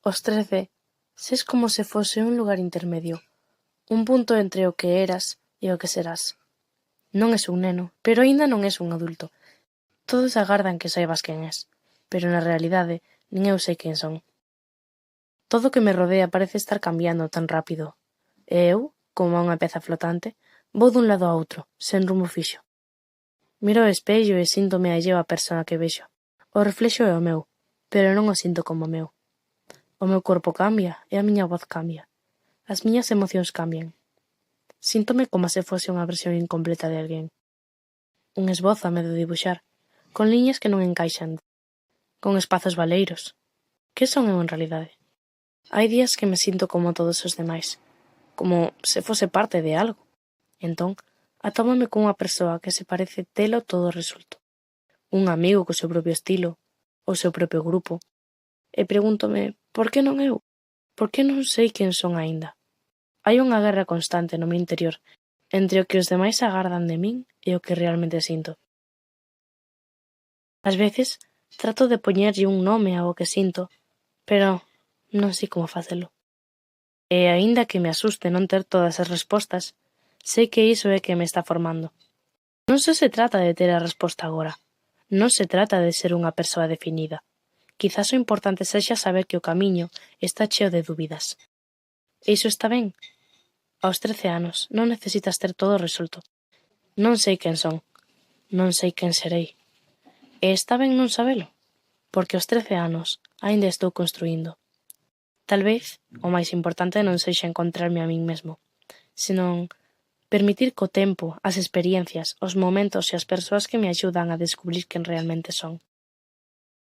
Aos 13, ses como se fose un lugar intermedio, un punto entre o que eras e o que serás. Non es un neno, pero aínda non es un adulto. Todos agardan que saibas quen és, pero na realidade nin eu sei quen son. Todo o que me rodea parece estar cambiando tan rápido, e eu, como unha peza flotante, vou dun lado a outro, sen rumbo fixo. Miro ao espello e síntome alleo á persoa que vexo. O reflexo é o meu, pero non o sinto como meu. O meu corpo cambia e a miña voz cambia. As miñas emocións cambian. Síntome como se fose unha versión incompleta de alguén. Un esbozo a medio dibuxar, con liñas que non encaixan, con espazos baleiros. Que son eu en realidade? Hai días que me sinto como todos os demais, como se fose parte de algo. Entón, atómame cunha persoa que se parece telo todo resuelto. Un amigo co seu propio estilo, o seu propio grupo. E pregúntome, por que non eu? Por que non sei quen son aínda? Hai unha guerra constante no meu interior entre o que os demais agardan de min e o que realmente sinto. Ás veces, trato de poñerlle un nome ao que sinto, pero non sei como facelo. E aínda que me asuste non ter todas as respostas, sei que iso é que me está formando. Non só se trata de ter a resposta agora, non se trata de ser unha persoa definida. Quizás o importante sexa saber que o camiño está cheo de dúbidas. E iso está ben. Aos 13 anos non necesitas ter todo resolto. Non sei quen son, non sei quen serei. E está ben non sabelo, porque aos 13 anos aínda estou construíndo. Tal vez o máis importante non sexa encontrarme a min mesmo, senón permitir que o tempo, as experiencias, os momentos e as persoas que me axudan a descubrir quen realmente son.